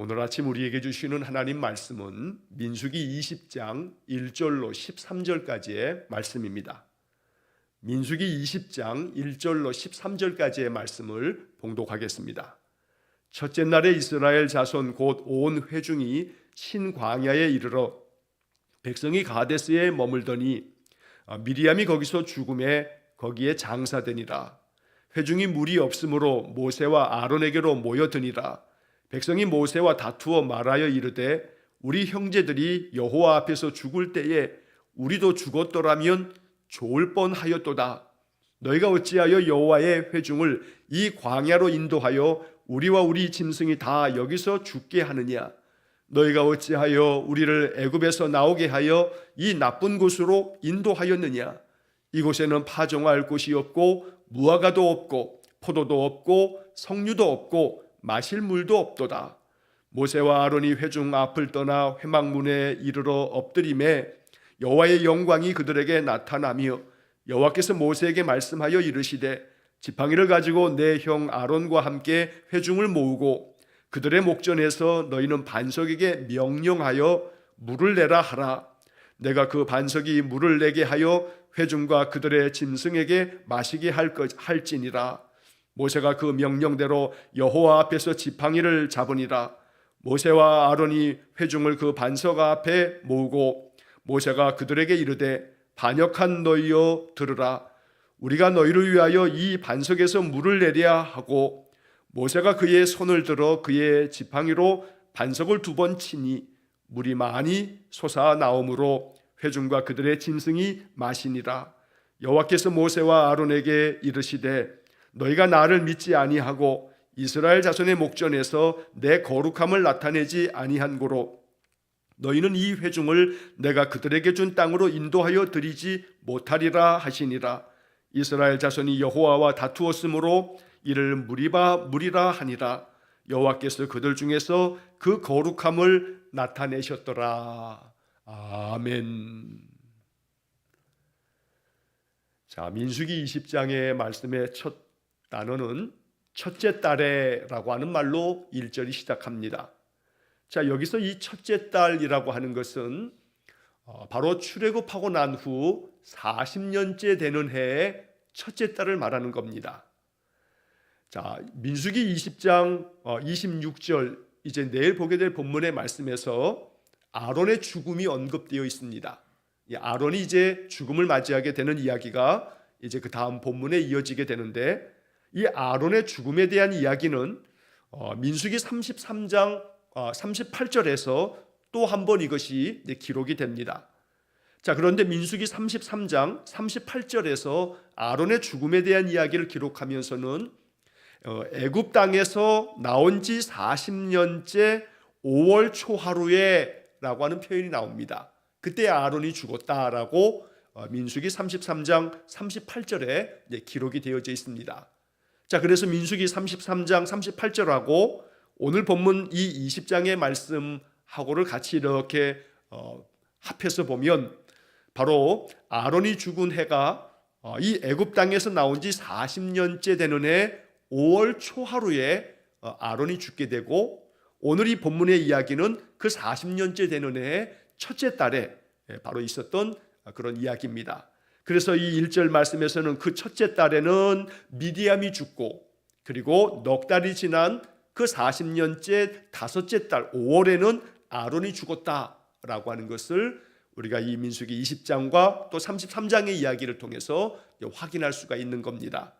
오늘 아침 우리에게 주시는 하나님 말씀은 민수기 20장 1절로 13절까지의 말씀입니다. 민수기 20장 1절로 13절까지의 말씀을 봉독하겠습니다. 첫째 날에 이스라엘 자손 곧 온 회중이 신광야에 이르러 백성이 가데스에 머물더니 미리암이 거기서 죽음에 거기에 장사되니라. 회중이 물이 없으므로 모세와 아론에게로 모여드니라. 백성이 모세와 다투어 말하여 이르되 우리 형제들이 여호와 앞에서 죽을 때에 우리도 죽었더라면 좋을 뻔하였도다. 너희가 어찌하여 여호와의 회중을 이 광야로 인도하여 우리와 우리 짐승이 다 여기서 죽게 하느냐? 너희가 어찌하여 우리를 애굽에서 나오게 하여 이 나쁜 곳으로 인도하였느냐? 이곳에는 파종할 곳이 없고 무화과도 없고 포도도 없고 석류도 없고 마실 물도 없도다. 모세와 아론이 회중 앞을 떠나 회막문에 이르러 엎드림에 여호와의 영광이 그들에게 나타나며 여호와께서 모세에게 말씀하여 이르시되 지팡이를 가지고 내 형 아론과 함께 회중을 모으고 그들의 목전에서 너희는 반석에게 명령하여 물을 내라 하라. 내가 그 반석이 물을 내게 하여 회중과 그들의 짐승에게 마시게 할지니라. 모세가 그 명령대로 여호와 앞에서 지팡이를 잡으니라. 모세와 아론이 회중을 그 반석 앞에 모으고 모세가 그들에게 이르되 반역한 너희여 들으라. 우리가 너희를 위하여 이 반석에서 물을 내랴 하고 모세가 그의 손을 들어 그의 지팡이로 반석을 2번 치니 물이 많이 솟아나오므로 회중과 그들의 짐승이 마시니라. 여호와께서 모세와 아론에게 이르시되 너희가 나를 믿지 아니하고 이스라엘 자손의 목전에서 내 거룩함을 나타내지 아니한 고로 너희는 이 회중을 내가 그들에게 준 땅으로 인도하여 드리지 못하리라 하시니라. 이스라엘 자손이 여호와와 다투었으므로 이를 무리라 하니라. 여호와께서 그들 중에서 그 거룩함을 나타내셨더라. 아멘. 자, 민수기 20장의 말씀의 첫 단어는 첫째 딸에라고 하는 말로 1절이 시작합니다. 자, 여기서 이 첫째 딸이라고 하는 것은 바로 출애굽하고 난 후 40년째 되는 해에 첫째 딸을 말하는 겁니다. 자, 민수기 20장 26절 이제 내일 보게 될 본문의 말씀에서 아론의 죽음이 언급되어 있습니다. 이 아론이 이제 죽음을 맞이하게 되는 이야기가 이제 그 다음 본문에 이어지게 되는데 이 아론의 죽음에 대한 이야기는 민수기 33장 38절에서 또 한 번 이것이 기록이 됩니다. 자, 그런데 민수기 33장 38절에서 아론의 죽음에 대한 이야기를 기록하면서는 애굽 땅에서 나온 지 40년째 5월 초하루에 라고 하는 표현이 나옵니다. 그때 아론이 죽었다라고 민수기 33장 38절에 기록이 되어져 있습니다. 자, 그래서 민수기 33장 38절하고 오늘 본문 이 20장의 말씀하고를 같이 이렇게 합해서 보면 바로 아론이 죽은 해가 이 애굽 땅에서 나온 지 40년째 되는 해 5월 초하루에 아론이 죽게 되고 오늘 이 본문의 이야기는 그 40년째 되는 해의 첫째 달에 바로 있었던 그런 이야기입니다. 그래서 이 1절 말씀에서는 그 첫째 달에는 미디암이 죽고 그리고 넉 달이 지난 그 40년째 다섯째 달 5월에는 아론이 죽었다라고 하는 것을 우리가 이 민수기 20장과 또 33장의 이야기를 통해서 확인할 수가 있는 겁니다.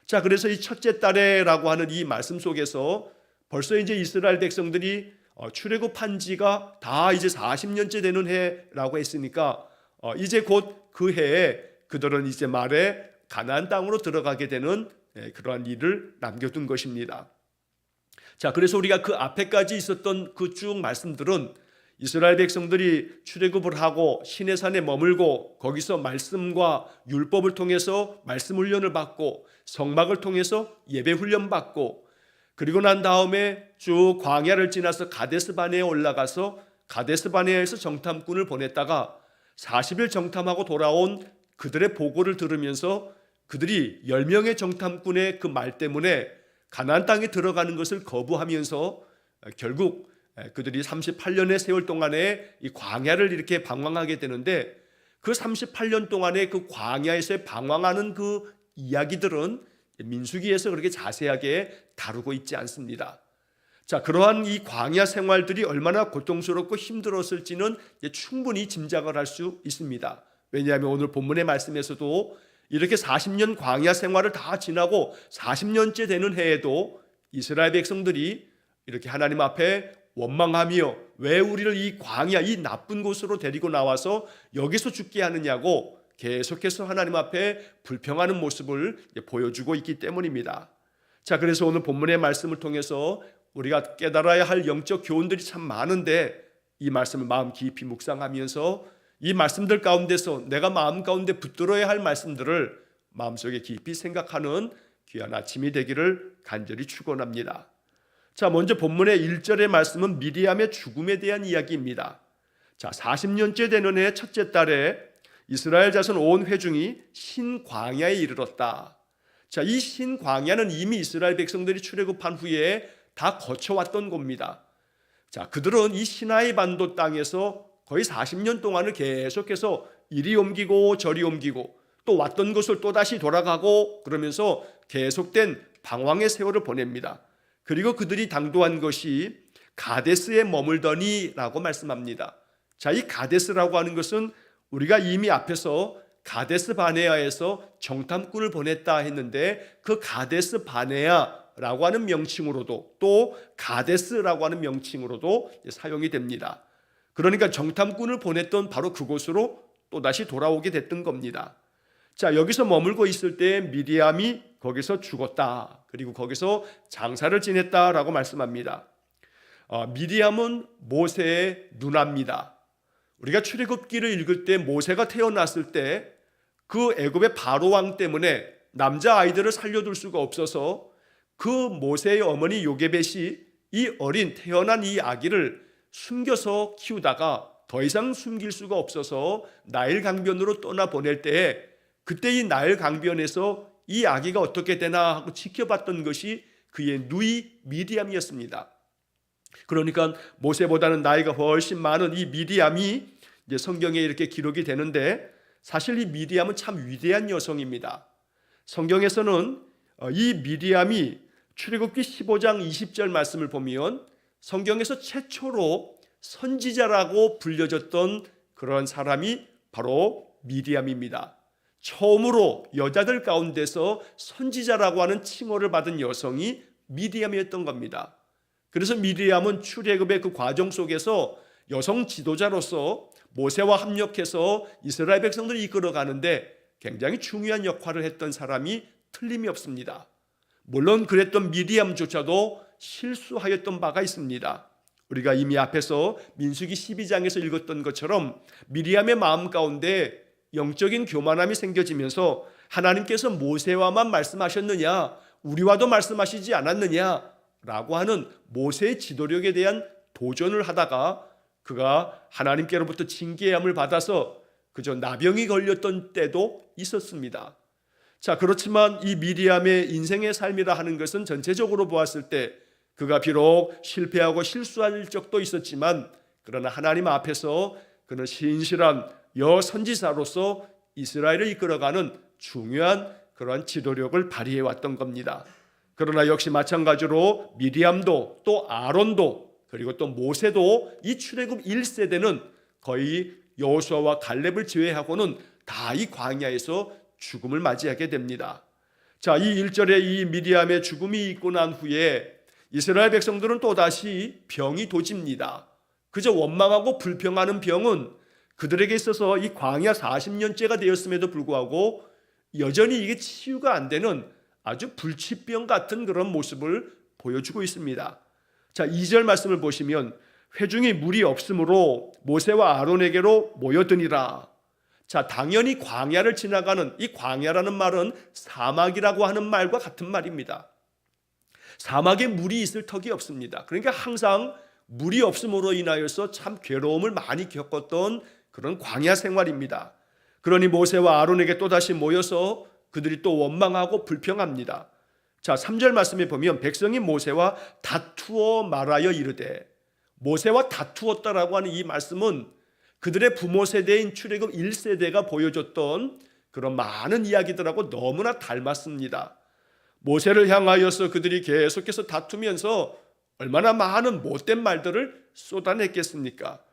자, 그래서 이 첫째 달에라고 하는 이 말씀 속에서 벌써 이제 이스라엘 백성들이 출애굽한 지가 다 이제 40년째 되는 해라고 했으니까 이제 곧 그 해에 그들은 이제 말에 가나안 땅으로 들어가게 되는 그러한 일을 남겨둔 것입니다. 자, 그래서 우리가 그 앞에까지 있었던 그 쭉 말씀들은 이스라엘 백성들이 출애굽을 하고 시내산에 머물고 거기서 말씀과 율법을 통해서 말씀 훈련을 받고 성막을 통해서 예배 훈련 받고 그리고 난 다음에 쭉 광야를 지나서 가데스바네에 올라가서 가데스바네에서 정탐꾼을 보냈다가 40일 정탐하고 돌아온 그들의 보고를 들으면서 그들이 10명의 정탐꾼의 그 말 때문에 가나안 땅에 들어가는 것을 거부하면서 결국 그들이 38년의 세월 동안에 이 광야를 이렇게 방황하게 되는데 그 38년 동안에 그 광야에서 방황하는 그 이야기들은 민수기에서 그렇게 자세하게 다루고 있지 않습니다. 자, 그러한 이 광야 생활들이 얼마나 고통스럽고 힘들었을지는 충분히 짐작을 할 수 있습니다. 왜냐하면 오늘 본문의 말씀에서도 이렇게 40년 광야 생활을 다 지나고 40년째 되는 해에도 이스라엘 백성들이 이렇게 하나님 앞에 원망하며 왜 우리를 이 광야, 이 나쁜 곳으로 데리고 나와서 여기서 죽게 하느냐고 계속해서 하나님 앞에 불평하는 모습을 보여주고 있기 때문입니다. 자, 그래서 오늘 본문의 말씀을 통해서 우리가 깨달아야 할 영적 교훈들이 참 많은데 이 말씀을 마음 깊이 묵상하면서 이 말씀들 가운데서 내가 마음 가운데 붙들어야 할 말씀들을 마음속에 깊이 생각하는 귀한 아침이 되기를 간절히 축원합니다. 자, 먼저 본문의 1절의 말씀은 미리암의 죽음에 대한 이야기입니다. 자, 40년째 되는 해 첫째 달에 이스라엘 자손 온 회중이 신광야에 이르렀다. 자, 이 신광야는 이미 이스라엘 백성들이 출애굽한 후에 다 거쳐왔던 곳입니다. 자, 그들은 이 시나이 반도 땅에서 거의 40년 동안을 계속해서 이리 옮기고 저리 옮기고 또 왔던 곳을 또다시 돌아가고 그러면서 계속된 방황의 세월을 보냅니다. 그리고 그들이 당도한 것이 가데스에 머물더니라고 말씀합니다. 자, 이 가데스라고 하는 것은 우리가 이미 앞에서 가데스 바네아에서 정탐꾼을 보냈다 했는데 그 가데스 바네아라고 하는 명칭으로도 또 가데스라고 하는 명칭으로도 사용이 됩니다. 그러니까 정탐꾼을 보냈던 바로 그곳으로 또다시 돌아오게 됐던 겁니다. 자, 여기서 머물고 있을 때 미리암이 거기서 죽었다. 그리고 거기서 장사를 지냈다라고 말씀합니다. 미리암은 모세의 누나입니다. 우리가 출애굽기를 읽을 때 모세가 태어났을 때 그 애굽의 바로 왕 때문에 남자 아이들을 살려둘 수가 없어서 그 모세의 어머니 요게벳이 이 어린 태어난 이 아기를 숨겨서 키우다가 더 이상 숨길 수가 없어서 나일 강변으로 떠나보낼 때에 그때 이 나일 강변에서 이 아기가 어떻게 되나 하고 지켜봤던 것이 그의 누이 미리암이었습니다. 그러니까 모세보다는 나이가 훨씬 많은 이 미리암이 이제 성경에 이렇게 기록이 되는데 사실 이 미리암은 참 위대한 여성입니다. 성경에서는 이 미리암이 출애굽기 15장 20절 말씀을 보면 성경에서 최초로 선지자라고 불려졌던 그런 사람이 바로 미리암입니다. 처음으로 여자들 가운데서 선지자라고 하는 칭호를 받은 여성이 미리암이었던 겁니다. 그래서 미리암은 출애굽의 그 과정 속에서 여성 지도자로서 모세와 합력해서 이스라엘 백성들을 이끌어가는데 굉장히 중요한 역할을 했던 사람이 틀림이 없습니다. 물론 그랬던 미리암조차도 실수하였던 바가 있습니다. 우리가 이미 앞에서 민수기 12장에서 읽었던 것처럼 미리암의 마음 가운데 영적인 교만함이 생겨지면서 하나님께서 모세와만 말씀하셨느냐, 우리와도 말씀하시지 않았느냐라고 하는 모세의 지도력에 대한 도전을 하다가 그가 하나님께로부터 징계함을 받아서 그저 나병이 걸렸던 때도 있었습니다. 자, 그렇지만 이 미리암의 인생의 삶이라 하는 것은 전체적으로 보았을 때 그가 비록 실패하고 실수할 적도 있었지만 그러나 하나님 앞에서 그는 신실한 여선지자로서 이스라엘을 이끌어가는 중요한 그러한 지도력을 발휘해 왔던 겁니다. 그러나 역시 마찬가지로 미리암도 또 아론도 그리고 또 모세도 이 출애굽 1세대는 거의 여호수아와 갈렙을 제외하고는 다 이 광야에서 죽음을 맞이하게 됩니다. 자, 이 1절에 이 미리암의 죽음이 있고 난 후에 이스라엘 백성들은 또다시 병이 도집니다. 그저 원망하고 불평하는 병은 그들에게 있어서 이 광야 40년째가 되었음에도 불구하고 여전히 이게 치유가 안 되는 아주 불치병 같은 그런 모습을 보여주고 있습니다. 자, 2절 말씀을 보시면 회중이 물이 없으므로 모세와 아론에게로 모여드니라. 자, 당연히 광야를 지나가는 이 광야라는 말은 사막이라고 하는 말과 같은 말입니다. 사막에 물이 있을 턱이 없습니다. 그러니까 항상 물이 없음으로 인하여서 참 괴로움을 많이 겪었던 그런 광야 생활입니다. 그러니 모세와 아론에게 또다시 모여서 그들이 또 원망하고 불평합니다. 자, 3절 말씀에 보면 백성이 모세와 다투어 말하여 이르되 모세와 다투었다라고 하는 이 말씀은 그들의 부모 세대인 출애굽 1세대가 보여줬던 그런 많은 이야기들하고 너무나 닮았습니다. 모세를 향하여서 그들이 계속해서 다투면서 얼마나 많은 못된 말들을 쏟아냈겠습니까?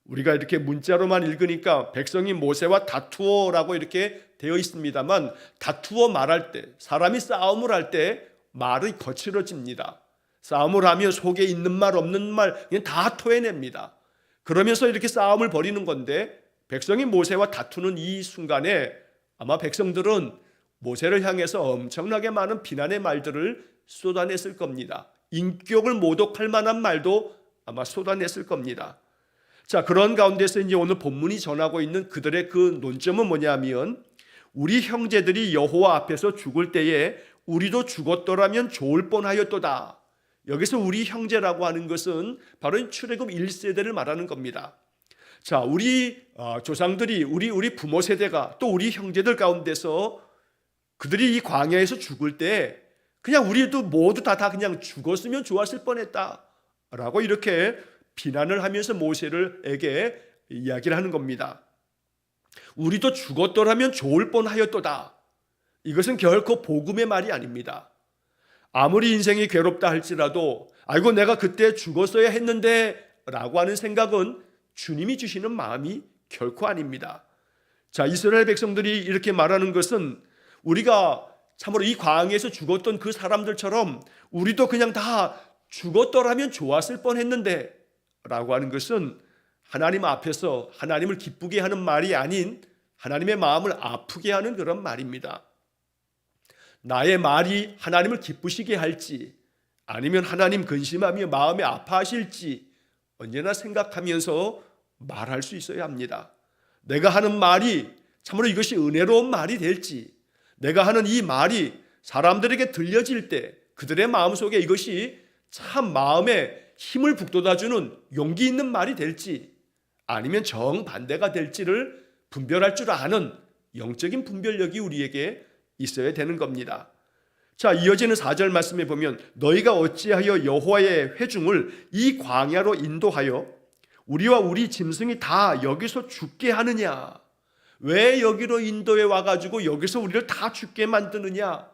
우리가 이렇게 문자로만 읽으니까 백성이 모세와 다투어라고 이렇게 되어 있습니다만, 다투어 말할 때, 사람이 싸움을 할 때 말이 거칠어집니다. 싸움을 하면 속에 있는 말 없는 말 그냥 다 토해냅니다. 그러면서 이렇게 싸움을 벌이는 건데, 백성이 모세와 다투는 이 순간에 아마 백성들은 모세를 향해서 엄청나게 많은 비난의 말들을 쏟아냈을 겁니다. 인격을 모독할 만한 말도 아마 쏟아냈을 겁니다. 자, 그런 가운데서 이제 오늘 본문이 전하고 있는 그들의 그 논점은 뭐냐면, 우리 형제들이 여호와 앞에서 죽을 때에 우리도 죽었더라면 좋을 뻔하였도다. 여기서 우리 형제라고 하는 것은 바로 출애굽 1세대를 말하는 겁니다. 자, 우리 조상들이 우리 부모 세대가 또 우리 형제들 가운데서 그들이 이 광야에서 죽을 때 그냥 우리도 모두 다 그냥 죽었으면 좋았을 뻔했다라고 이렇게 비난을 하면서 모세에게 이야기를 하는 겁니다. 우리도 죽었더라면 좋을 뻔하였도다. 이것은 결코 복음의 말이 아닙니다. 아무리 인생이 괴롭다 할지라도 아이고 내가 그때 죽었어야 했는데 라고 하는 생각은 주님이 주시는 마음이 결코 아닙니다. 자, 이스라엘 백성들이 이렇게 말하는 것은 우리가 참으로 이 광야에서 죽었던 그 사람들처럼 우리도 그냥 다 죽었더라면 좋았을 뻔했는데 라고 하는 것은 하나님 앞에서 하나님을 기쁘게 하는 말이 아닌 하나님의 마음을 아프게 하는 그런 말입니다. 나의 말이 하나님을 기쁘시게 할지 아니면 하나님 근심하며 마음이 아파하실지 언제나 생각하면서 말할 수 있어야 합니다. 내가 하는 말이 참으로 이것이 은혜로운 말이 될지, 내가 하는 이 말이 사람들에게 들려질 때 그들의 마음속에 이것이 참 마음에 힘을 북돋아주는 용기 있는 말이 될지 아니면 정반대가 될지를 분별할 줄 아는 영적인 분별력이 우리에게 있어야 되는 겁니다. 자, 이어지는 4절 말씀에 보면 너희가 어찌하여 여호와의 회중을 이 광야로 인도하여 우리와 우리 짐승이 다 여기서 죽게 하느냐? 왜 여기로 인도해 와가지고 여기서 우리를 다 죽게 만드느냐?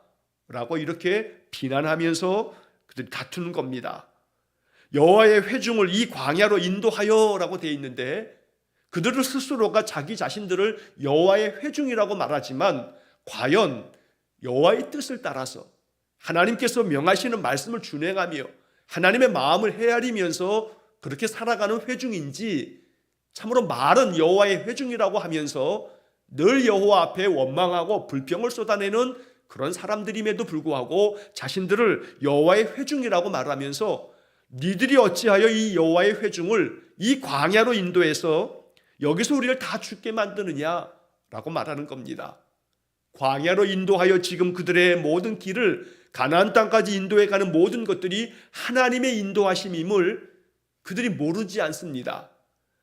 라고 이렇게 비난하면서 그들이 다투는 겁니다. 여호와의 회중을 이 광야로 인도하여 라고 되어 있는데 그들을 스스로가 자기 자신들을 여호와의 회중이라고 말하지만 과연 여호와의 뜻을 따라서 하나님께서 명하시는 말씀을 준행하며 하나님의 마음을 헤아리면서 그렇게 살아가는 회중인지, 참으로 말은 여호와의 회중이라고 하면서 늘 여호와 앞에 원망하고 불평을 쏟아내는 그런 사람들임에도 불구하고 자신들을 여호와의 회중이라고 말하면서 니들이 어찌하여 이 여호와의 회중을 이 광야로 인도해서 여기서 우리를 다 죽게 만드느냐라고 말하는 겁니다. 광야로 인도하여 지금 그들의 모든 길을 가나안 땅까지 인도해 가는 모든 것들이 하나님의 인도하심임을 그들이 모르지 않습니다.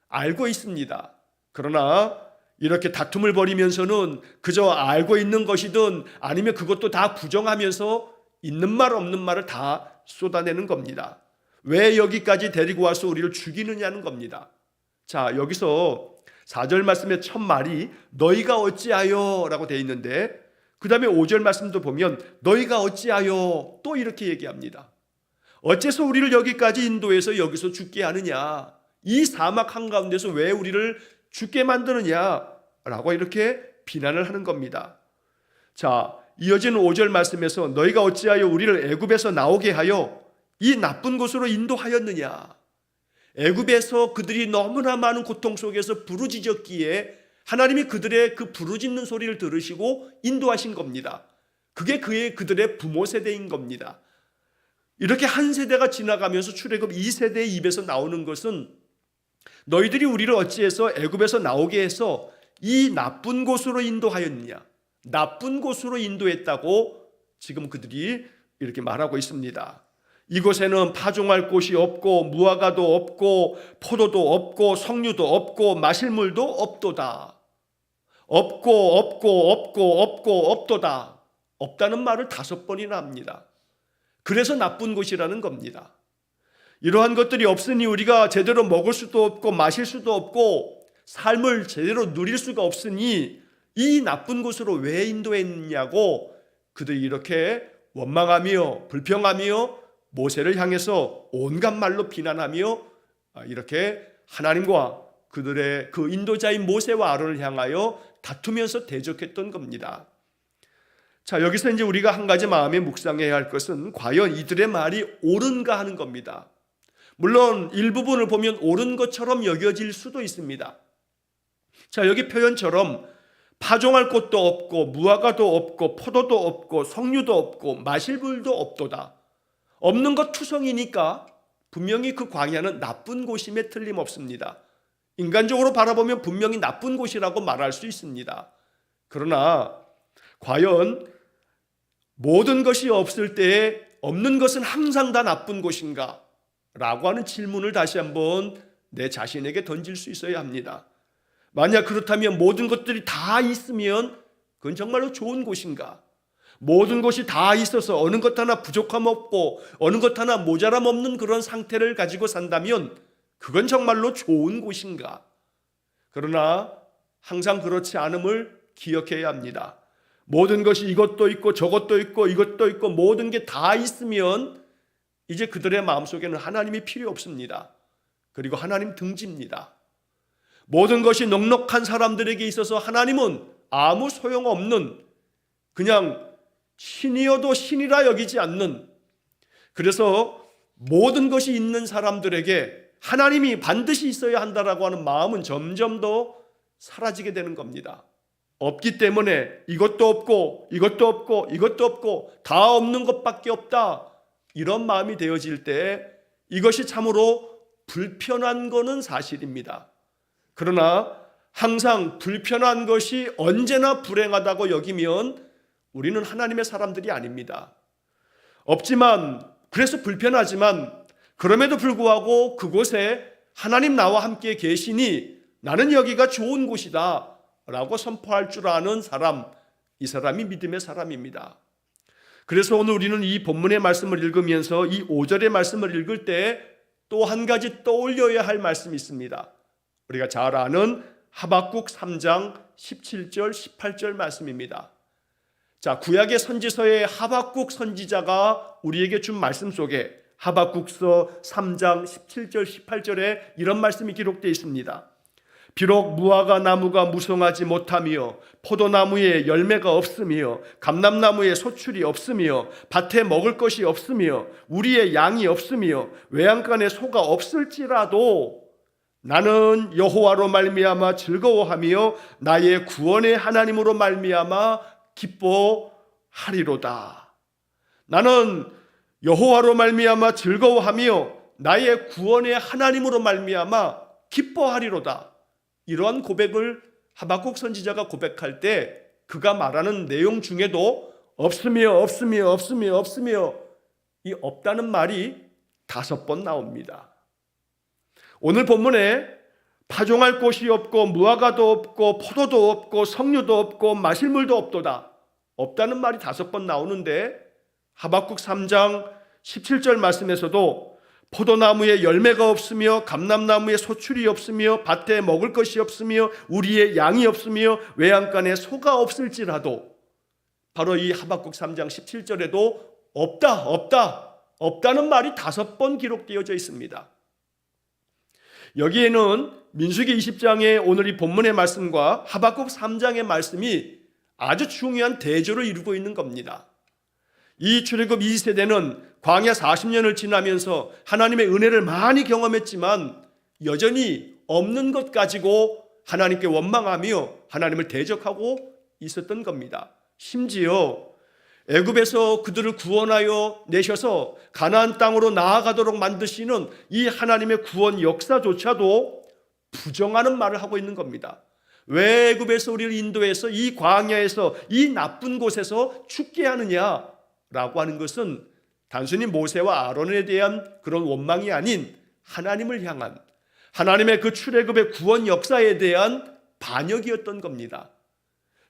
알고 있습니다. 그러나 이렇게 다툼을 벌이면서는 그저 알고 있는 것이든 아니면 그것도 다 부정하면서 있는 말 없는 말을 다 쏟아내는 겁니다. 왜 여기까지 데리고 와서 우리를 죽이느냐는 겁니다. 자, 여기서 4절 말씀의 첫 말이 너희가 어찌하여 라고 되어 있는데 그 다음에 5절 말씀도 보면 너희가 어찌하여 또 이렇게 얘기합니다. 어째서 우리를 여기까지 인도해서 여기서 죽게 하느냐? 이 사막 한가운데서 왜 우리를 죽게 만드느냐? 라고 이렇게 비난을 하는 겁니다. 자, 이어지는 5절 말씀에서 너희가 어찌하여 우리를 애굽에서 나오게 하여 이 나쁜 곳으로 인도하였느냐? 애굽에서 그들이 너무나 많은 고통 속에서 부르짖었기에 하나님이 그들의 그 부르짖는 소리를 들으시고 인도하신 겁니다. 그게 그들의 부모 세대인 겁니다. 이렇게 한 세대가 지나가면서 출애굽 2세대의 입에서 나오는 것은 너희들이 우리를 어찌해서 애굽에서 나오게 해서 이 나쁜 곳으로 인도하였느냐? 나쁜 곳으로 인도했다고 지금 그들이 이렇게 말하고 있습니다. 이곳에는 파종할 곳이 없고 무화과도 없고 포도도 없고 석류도 없고 마실 물도 없도다. 없도다. 없다는 말을 5번이나 합니다. 그래서 나쁜 곳이라는 겁니다. 이러한 것들이 없으니 우리가 제대로 먹을 수도 없고 마실 수도 없고 삶을 제대로 누릴 수가 없으니 이 나쁜 곳으로 왜 인도했냐고 그들이 이렇게 원망하며 불평하며 모세를 향해서 온갖 말로 비난하며 이렇게 하나님과 그들의 그 인도자인 모세와 아론을 향하여 다투면서 대적했던 겁니다. 자, 여기서 이제 우리가 한 가지 마음에 묵상해야 할 것은 과연 이들의 말이 옳은가 하는 겁니다. 물론 일부분을 보면 옳은 것처럼 여겨질 수도 있습니다. 자, 여기 표현처럼 파종할 곳도 없고 무화과도 없고 포도도 없고 석류도 없고 마실 물도 없도다. 없는 것 투성이니까 분명히 그 광야는 나쁜 곳임에 틀림없습니다. 인간적으로 바라보면 분명히 나쁜 곳이라고 말할 수 있습니다. 그러나 과연 모든 것이 없을 때에 없는 것은 항상 다 나쁜 곳인가? 라고 하는 질문을 다시 한번 내 자신에게 던질 수 있어야 합니다. 만약 그렇다면 모든 것들이 다 있으면 그건 정말로 좋은 곳인가? 모든 것이 다 있어서 어느 것 하나 부족함 없고 어느 것 하나 모자람 없는 그런 상태를 가지고 산다면 그건 정말로 좋은 곳인가? 그러나 항상 그렇지 않음을 기억해야 합니다. 모든 것이 이것도 있고 저것도 있고 이것도 있고 모든 게 다 있으면 이제 그들의 마음속에는 하나님이 필요 없습니다. 그리고 하나님 등지입니다. 모든 것이 넉넉한 사람들에게 있어서 하나님은 아무 소용없는 그냥 신이어도 신이라 여기지 않는, 그래서 모든 것이 있는 사람들에게 하나님이 반드시 있어야 한다라고 하는 마음은 점점 더 사라지게 되는 겁니다. 없기 때문에 이것도 없고 이것도 없고 이것도 없고 다 없는 것밖에 없다, 이런 마음이 되어질 때 이것이 참으로 불편한 거는 사실입니다. 그러나 항상 불편한 것이 언제나 불행하다고 여기면 우리는 하나님의 사람들이 아닙니다. 없지만, 그래서 불편하지만 그럼에도 불구하고 그곳에 하나님 나와 함께 계시니 나는 여기가 좋은 곳이다 라고 선포할 줄 아는 사람, 이 사람이 믿음의 사람입니다. 그래서 오늘 우리는 이 본문의 말씀을 읽으면서 이 5절의 말씀을 읽을 때 또 한 가지 떠올려야 할 말씀이 있습니다. 우리가 잘 아는 하박국 3장 17절 18절 말씀입니다. 자, 구약의 선지서의 하박국 선지자가 우리에게 준 말씀 속에 하박국서 3장 17절 18절에 이런 말씀이 기록되어 있습니다. 비록 무화과 나무가 무성하지 못하며 포도나무에 열매가 없으며 감람나무에 소출이 없으며 밭에 먹을 것이 없으며 우리의 양이 없으며 외양간에 소가 없을지라도 나는 여호와로 말미암아 즐거워하며 나의 구원의 하나님으로 말미암아 기뻐하리로다. 나는 여호와로 말미암아 즐거워하며 나의 구원의 하나님으로 말미암아 기뻐하리로다. 이러한 고백을 하박국 선지자가 고백할 때 그가 말하는 내용 중에도 없으며 이 없다는 말이 5번 나옵니다. 오늘 본문에 파종할 곳이 없고 무화과도 없고 포도도 없고 석류도 없고 마실 물도 없도다, 없다는 말이 5번 나오는데 하박국 3장 17절 말씀에서도 포도나무에 열매가 없으며 감람나무에 소출이 없으며 밭에 먹을 것이 없으며 우리의 양이 없으며 외양간에 소가 없을지라도, 바로 이 하박국 3장 17절에도 없다는 말이 5번 기록되어져 있습니다. 여기에는 민수기 20장의 오늘 이 본문의 말씀과 하박국 3장의 말씀이 아주 중요한 대조를 이루고 있는 겁니다. 이 출애굽 2세대는 광야 40년을 지나면서 하나님의 은혜를 많이 경험했지만 여전히 없는 것 가지고 하나님께 원망하며 하나님을 대적하고 있었던 겁니다. 심지어 애굽에서 그들을 구원하여 내셔서 가나안 땅으로 나아가도록 만드시는 이 하나님의 구원 역사조차도 부정하는 말을 하고 있는 겁니다. 왜 애굽에서 우리를 인도해서 이 광야에서 이 나쁜 곳에서 죽게 하느냐라고 하는 것은 단순히 모세와 아론에 대한 그런 원망이 아닌 하나님을 향한, 하나님의 그 출애굽의 구원 역사에 대한 반역이었던 겁니다.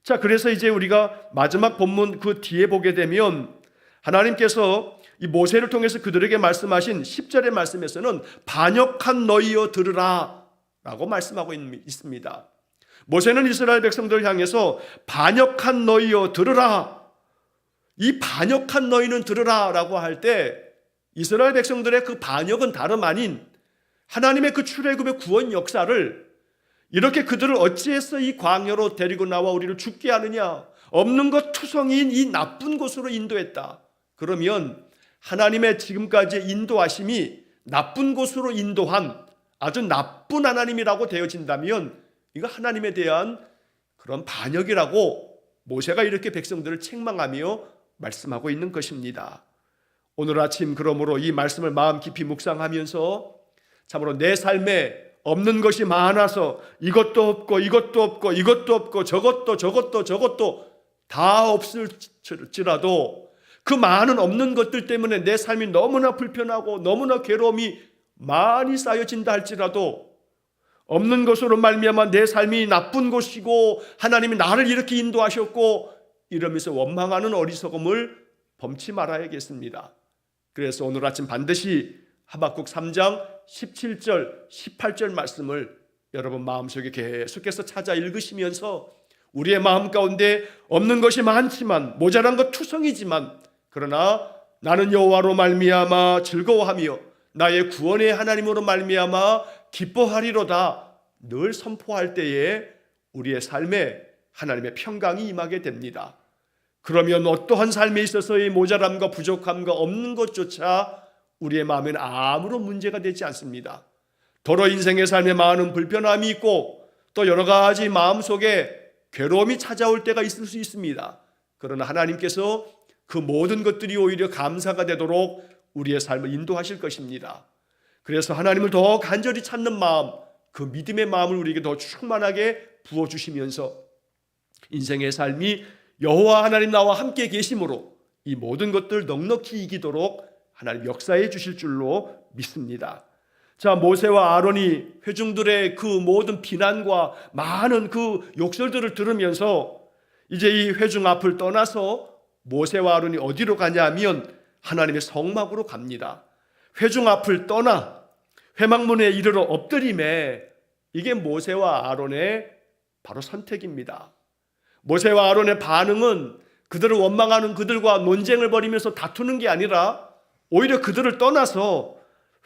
자, 그래서 이제 우리가 마지막 본문 그 뒤에 보게 되면 하나님께서 이 모세를 통해서 그들에게 말씀하신 10절의 말씀에서는 반역한 너희여 들으라 라고 말씀하고 있습니다. 모세는 이스라엘 백성들을 향해서 반역한 너희여 들으라, 이 반역한 너희는 들으라 라고 할 때 이스라엘 백성들의 그 반역은 다름 아닌 하나님의 그 출애굽의 구원 역사를, 이렇게 그들을 어찌해서 이 광야로 데리고 나와 우리를 죽게 하느냐, 없는 것 투성이인 이 나쁜 곳으로 인도했다. 그러면 하나님의 지금까지의 인도하심이 나쁜 곳으로 인도한 아주 나쁜 하나님이라고 되어진다면 이거 하나님에 대한 그런 반역이라고 모세가 이렇게 백성들을 책망하며 말씀하고 있는 것입니다. 오늘 아침 그러므로 이 말씀을 마음 깊이 묵상하면서 참으로 내 삶에 없는 것이 많아서 이것도 없고 이것도 없고 이것도 없고 저것도 다 없을지라도 그 많은 없는 것들 때문에 내 삶이 너무나 불편하고 너무나 괴로움이 많이 쌓여진다 할지라도 없는 것으로 말미암아 내 삶이 나쁜 곳이고 하나님이 나를 이렇게 인도하셨고 이러면서 원망하는 어리석음을 범치 말아야겠습니다. 그래서 오늘 아침 반드시 하박국 3장 17절 18절 말씀을 여러분 마음속에 계속해서 찾아 읽으시면서 우리의 마음 가운데 없는 것이 많지만 모자란 것 투성이지만 그러나 나는 여호와로 말미암아 즐거워하며 나의 구원의 하나님으로 말미암아 기뻐하리로다 늘 선포할 때에 우리의 삶에 하나님의 평강이 임하게 됩니다. 그러면 어떠한 삶에 있어서의 모자람과 부족함과 없는 것조차 우리의 마음에는 아무런 문제가 되지 않습니다. 더러 인생의 삶에 많은 불편함이 있고 또 여러 가지 마음속에 괴로움이 찾아올 때가 있을 수 있습니다. 그러나 하나님께서 그 모든 것들이 오히려 감사가 되도록 우리의 삶을 인도하실 것입니다. 그래서 하나님을 더 간절히 찾는 마음, 그 믿음의 마음을 우리에게 더 충만하게 부어주시면서 인생의 삶이 여호와 하나님 나와 함께 계심으로 이 모든 것들 넉넉히 이기도록 하나님 역사해 주실 줄로 믿습니다. 자, 모세와 아론이 회중들의 그 모든 비난과 많은 그 욕설들을 들으면서 이제 이 회중 앞을 떠나서 모세와 아론이 어디로 가냐 하면 하나님의 성막으로 갑니다. 회중 앞을 떠나 회막문에 이르러 엎드림에 이게 모세와 아론의 바로 선택입니다. 모세와 아론의 반응은 그들을 원망하는 그들과 논쟁을 벌이면서 다투는 게 아니라 오히려 그들을 떠나서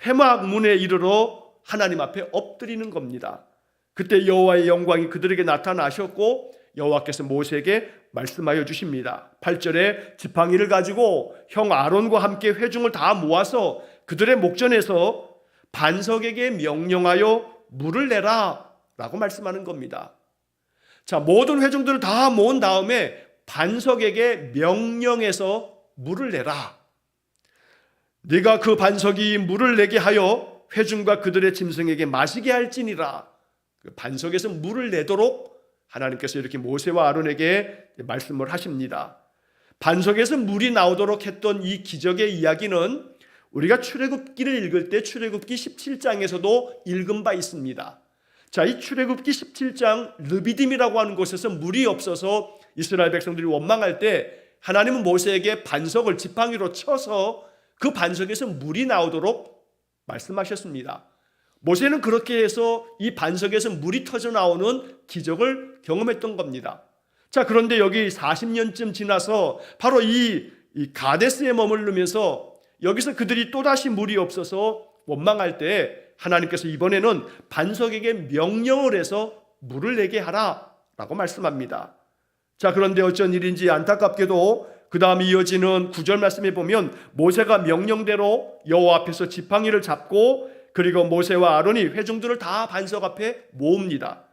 회막문에 이르러 하나님 앞에 엎드리는 겁니다. 그때 여호와의 영광이 그들에게 나타나셨고 여호와께서 모세에게 말씀하여 주십니다. 8절에 지팡이를 가지고 형 아론과 함께 회중을 다 모아서 그들의 목전에서 반석에게 명령하여 물을 내라 라고 말씀하는 겁니다. 자, 모든 회중들을 다 모은 다음에 반석에게 명령해서 물을 내라. 네가 그 반석이 물을 내게 하여 회중과 그들의 짐승에게 마시게 할지니라. 그 반석에서 물을 내도록 하나님께서 이렇게 모세와 아론에게 말씀을 하십니다. 반석에서 물이 나오도록 했던 이 기적의 이야기는 우리가 출애굽기를 읽을 때 출애굽기 17장에서도 읽은 바 있습니다. 자, 이 출애굽기 17장 르비딤이라고 하는 곳에서 물이 없어서 이스라엘 백성들이 원망할 때 하나님은 모세에게 반석을 지팡이로 쳐서 그 반석에서 물이 나오도록 말씀하셨습니다. 모세는 그렇게 해서 이 반석에서 물이 터져 나오는 기적을 경험했던 겁니다. 자, 그런데 여기 40년쯤 지나서 바로 이 가데스에 머무르면서 여기서 그들이 또다시 물이 없어서 원망할 때 하나님께서 이번에는 반석에게 명령을 해서 물을 내게 하라 라고 말씀합니다. 자, 그런데 어쩐 일인지 안타깝게도 그 다음 이어지는 9절 말씀에 보면 모세가 명령대로 여호와 앞에서 지팡이를 잡고 그리고 모세와 아론이 회중들을 다 반석 앞에 모읍니다.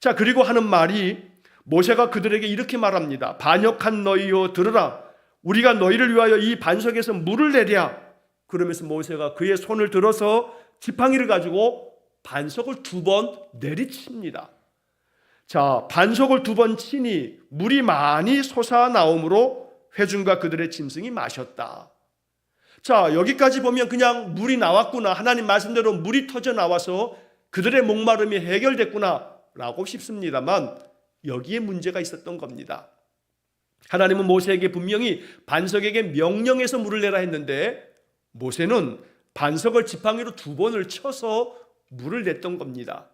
자, 그리고 하는 말이 모세가 그들에게 이렇게 말합니다. 반역한 너희여 들으라. 우리가 너희를 위하여 이 반석에서 물을 내랴. 그러면서 모세가 그의 손을 들어서 지팡이를 가지고 반석을 2번 내리칩니다. 자, 반석을 2번 치니 물이 많이 솟아나오므로 회중과 그들의 짐승이 마셨다. 자, 여기까지 보면 그냥 물이 나왔구나, 하나님 말씀대로 물이 터져 나와서 그들의 목마름이 해결됐구나 라고 싶습니다만 여기에 문제가 있었던 겁니다. 하나님은 모세에게 분명히 반석에게 명령해서 물을 내라 했는데 모세는 반석을 지팡이로 2번을 쳐서 물을 냈던 겁니다.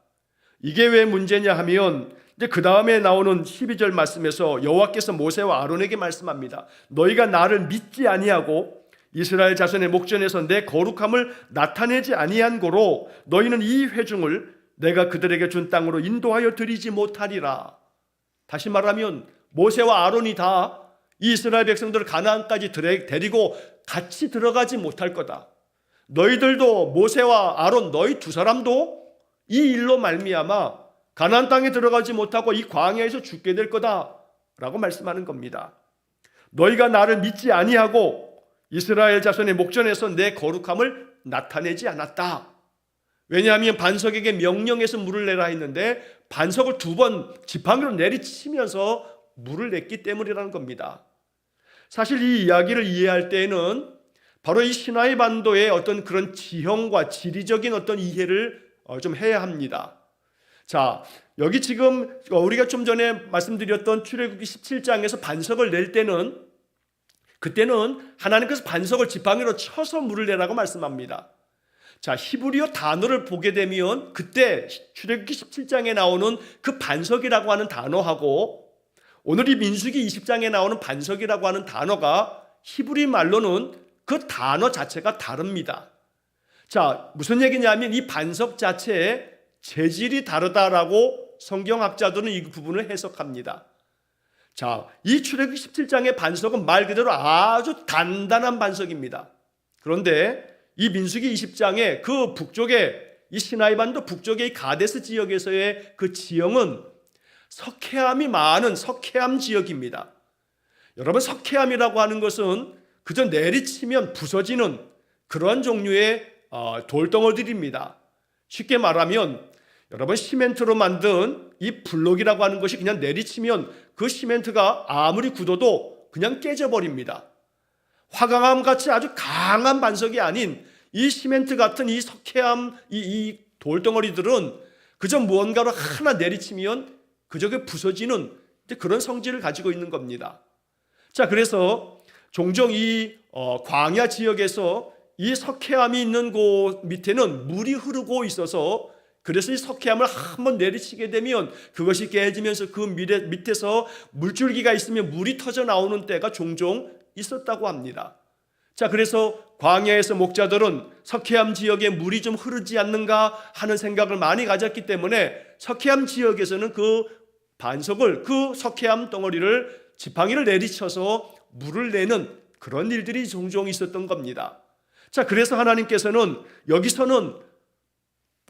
이게 왜 문제냐 하면 이제 그 다음에 나오는 12절 말씀에서 여호와께서 모세와 아론에게 말씀합니다. 너희가 나를 믿지 아니하고 이스라엘 자손의 목전에서 내 거룩함을 나타내지 아니한 고로 너희는 이 회중을 내가 그들에게 준 땅으로 인도하여 드리지 못하리라. 다시 말하면 모세와 아론이 다 이스라엘 백성들을 가나안까지 데리고 같이 들어가지 못할 거다. 너희들도 모세와 아론 너희 2사람도 이 일로 말미암아 가나안 땅에 들어가지 못하고 이 광야에서 죽게 될 거다라고 말씀하는 겁니다. 너희가 나를 믿지 아니하고 이스라엘 자손의 목전에서 내 거룩함을 나타내지 않았다. 왜냐하면 반석에게 명령해서 물을 내라 했는데 반석을 2번 지팡이로 내리치면서 물을 냈기 때문이라는 겁니다. 사실 이 이야기를 이해할 때에는 바로 이 시나이 반도의 어떤 그런 지형과 지리적인 어떤 이해를 좀 해야 합니다. 자, 여기 지금 우리가 좀 전에 말씀드렸던 출애굽기 17장에서 반석을 낼 때는 그때는 하나님께서 반석을 지팡이로 쳐서 물을 내라고 말씀합니다. 자, 히브리어 단어를 보게 되면 그때 출애굽기 17장에 나오는 그 반석이라고 하는 단어하고 오늘 이 민수기 20장에 나오는 반석이라고 하는 단어가 히브리 말로는 그 단어 자체가 다릅니다. 자, 무슨 얘기냐면 이 반석 자체의 재질이 다르다라고 성경학자들은 이 부분을 해석합니다. 자, 이 출애굽기 17장의 반석은 말 그대로 아주 단단한 반석입니다. 그런데 이 민수기 20장의 그 북쪽에 이 시나이 반도 북쪽의 이 가데스 지역에서의 그 지형은 석회암이 많은 석회암 지역입니다. 여러분, 석회암이라고 하는 것은 그저 내리치면 부서지는 그런 종류의 돌덩어리들입니다. 쉽게 말하면 여러분, 시멘트로 만든 이 블록이라고 하는 것이 그냥 내리치면 그 시멘트가 아무리 굳어도 그냥 깨져버립니다. 화강암 같이 아주 강한 반석이 아닌 이 시멘트 같은 이 석회암 이 돌덩어리들은 그저 무언가로 하나 내리치면 그저 부서지는 그런 성질을 가지고 있는 겁니다. 자, 그래서 종종 이 광야 지역에서 이 석회암이 있는 곳 밑에는 물이 흐르고 있어서 그래서 이 석회암을 한번 내리치게 되면 그것이 깨지면서 그 밑에서 물줄기가 있으면 물이 터져 나오는 때가 종종 있었다고 합니다. 자, 그래서 광야에서 목자들은 석회암 지역에 물이 좀 흐르지 않는가 하는 생각을 많이 가졌기 때문에 석회암 지역에서는 그 반석을 그 석회암 덩어리를 지팡이를 내리쳐서 물을 내는 그런 일들이 종종 있었던 겁니다. 자, 그래서 하나님께서는 여기서는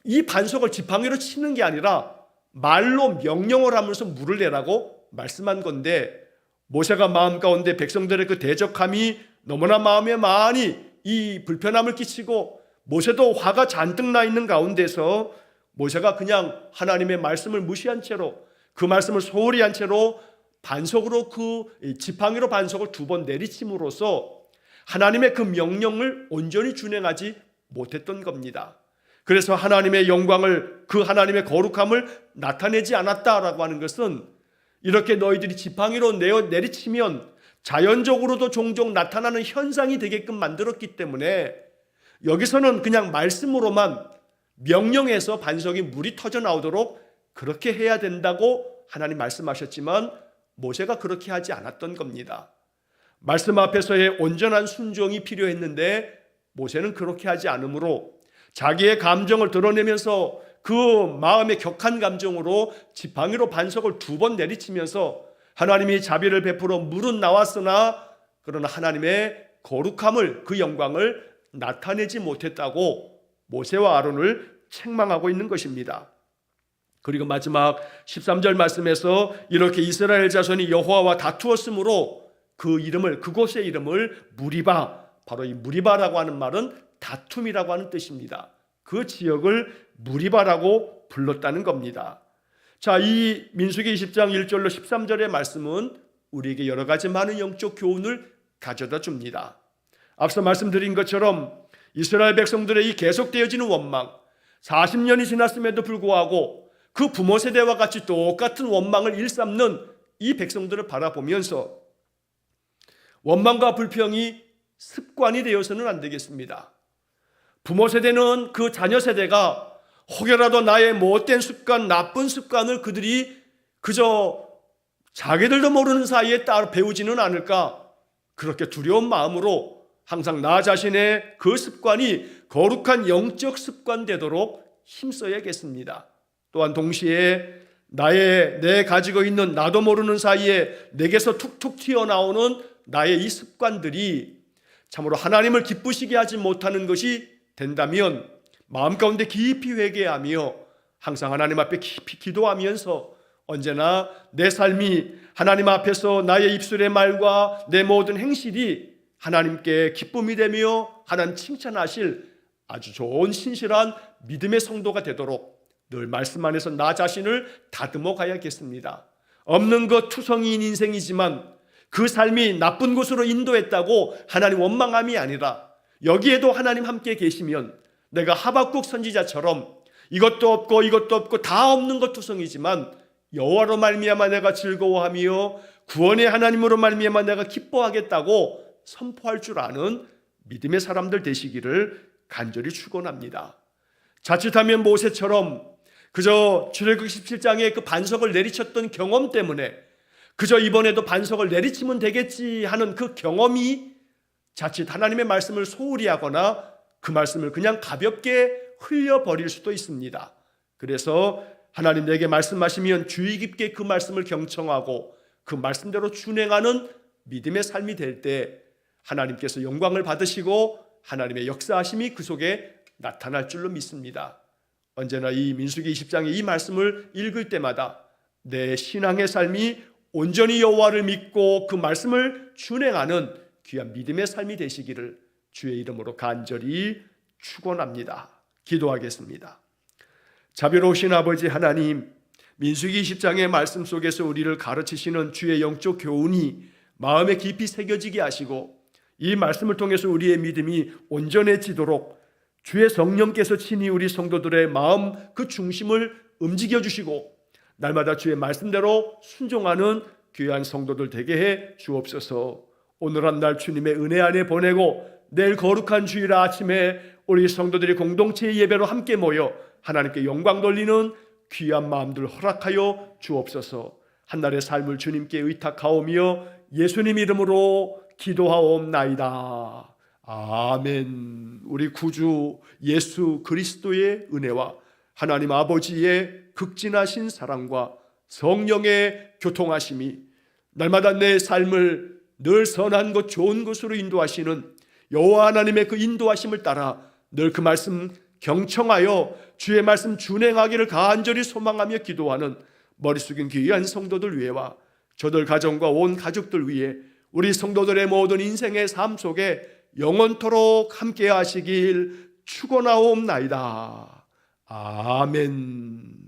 이 반석을 지팡이로 치는 게 아니라 말로 명령을 하면서 물을 내라고 말씀한 건데 모세가 마음 가운데 백성들의 그 대적함이 너무나 마음에 많이 이 불편함을 끼치고 모세도 화가 잔뜩 나 있는 가운데서 모세가 그냥 하나님의 말씀을 무시한 채로 그 말씀을 소홀히 한 채로 반석으로 그 지팡이로 반석을 2번 내리침으로써 하나님의 그 명령을 온전히 준행하지 못했던 겁니다. 그래서 하나님의 영광을 그 하나님의 거룩함을 나타내지 않았다라고 하는 것은 이렇게 너희들이 지팡이로 내리치면 자연적으로도 종종 나타나는 현상이 되게끔 만들었기 때문에 여기서는 그냥 말씀으로만 명령해서 반석이 물이 터져 나오도록 그렇게 해야 된다고 하나님 말씀하셨지만 모세가 그렇게 하지 않았던 겁니다. 말씀 앞에서의 온전한 순종이 필요했는데 모세는 그렇게 하지 않으므로 자기의 감정을 드러내면서 그 마음의 격한 감정으로 지팡이로 반석을 2번 내리치면서 하나님이 자비를 베풀어 물은 나왔으나 그러나 하나님의 거룩함을 그 영광을 나타내지 못했다고 모세와 아론을 책망하고 있는 것입니다. 그리고 마지막 13절 말씀에서 이렇게 이스라엘 자손이 여호와와 다투었으므로 그곳의 이름을 무리바, 바로 이 무리바라고 하는 말은 다툼이라고 하는 뜻입니다. 그 지역을 무리바라고 불렀다는 겁니다. 자, 이 민수기 20장 1절로 13절의 말씀은 우리에게 여러 가지 많은 영적 교훈을 가져다 줍니다. 앞서 말씀드린 것처럼 이스라엘 백성들의 이 계속되어지는 원망, 40년이 지났음에도 불구하고 그 부모 세대와 같이 똑같은 원망을 일삼는 이 백성들을 바라보면서 원망과 불평이 습관이 되어서는 안 되겠습니다. 부모 세대는 그 자녀 세대가 혹여라도 나의 못된 습관, 나쁜 습관을 그들이 그저 자기들도 모르는 사이에 따로 배우지는 않을까, 그렇게 두려운 마음으로 항상 나 자신의 그 습관이 거룩한 영적 습관 되도록 힘써야겠습니다. 또한 동시에 내 가지고 있는 나도 모르는 사이에 내게서 툭툭 튀어나오는 나의 이 습관들이 참으로 하나님을 기쁘시게 하지 못하는 것이 된다면 마음 가운데 깊이 회개하며 항상 하나님 앞에 깊이 기도하면서 언제나 내 삶이 하나님 앞에서 나의 입술의 말과 내 모든 행실이 하나님께 기쁨이 되며 하나님 칭찬하실 아주 좋은 신실한 믿음의 성도가 되도록 늘 말씀 안에서 나 자신을 다듬어 가야겠습니다. 없는 것 투성이인 인생이지만 그 삶이 나쁜 곳으로 인도했다고 하나님 원망함이 아니라 여기에도 하나님 함께 계시면 내가 하박국 선지자처럼 이것도 없고 다 없는 것 투성이지만 여호와로 말미암아 내가 즐거워하며 구원의 하나님으로 말미암아 내가 기뻐하겠다고 선포할 줄 아는 믿음의 사람들 되시기를 간절히 축원합니다. 자칫하면 모세처럼 그저 출애굽 17장에 그 반석을 내리쳤던 경험 때문에 그저 이번에도 반석을 내리치면 되겠지 하는 그 경험이 자칫 하나님의 말씀을 소홀히 하거나 그 말씀을 그냥 가볍게 흘려버릴 수도 있습니다. 그래서 하나님 내게 말씀하시면 주의 깊게 그 말씀을 경청하고 그 말씀대로 준행하는 믿음의 삶이 될 때 하나님께서 영광을 받으시고 하나님의 역사하심이 그 속에 나타날 줄로 믿습니다. 언제나 이 민수기 20장의 이 말씀을 읽을 때마다 내 신앙의 삶이 온전히 여호와를 믿고 그 말씀을 준행하는 귀한 믿음의 삶이 되시기를 주의 이름으로 간절히 축원합니다. 기도하겠습니다. 자비로우신 아버지 하나님, 민수기 20장의 말씀 속에서 우리를 가르치시는 주의 영적 교훈이 마음에 깊이 새겨지게 하시고 이 말씀을 통해서 우리의 믿음이 온전해지도록 주의 성령께서 친히 우리 성도들의 마음 그 중심을 움직여 주시고 날마다 주의 말씀대로 순종하는 귀한 성도들 되게 해 주옵소서. 오늘 한 날 주님의 은혜 안에 보내고 내일 거룩한 주일 아침에 우리 성도들이 공동체의 예배로 함께 모여 하나님께 영광 돌리는 귀한 마음들 허락하여 주옵소서. 한날의 삶을 주님께 의탁하오며 예수님 이름으로 기도하옵나이다. 아멘. 우리 구주 예수 그리스도의 은혜와 하나님 아버지의 극진하신 사랑과 성령의 교통하심이 날마다 내 삶을 늘 선한 것 좋은 것으로 인도하시는 여호와 하나님의 그 인도하심을 따라 늘 그 말씀 경청하여 주의 말씀 준행하기를 간절히 소망하며 기도하는 머리 숙인 귀한 성도들 위해와 저들 가정과 온 가족들 위해 우리 성도들의 모든 인생의 삶 속에 영원토록 함께 하시길 축원하옵나이다. 아멘.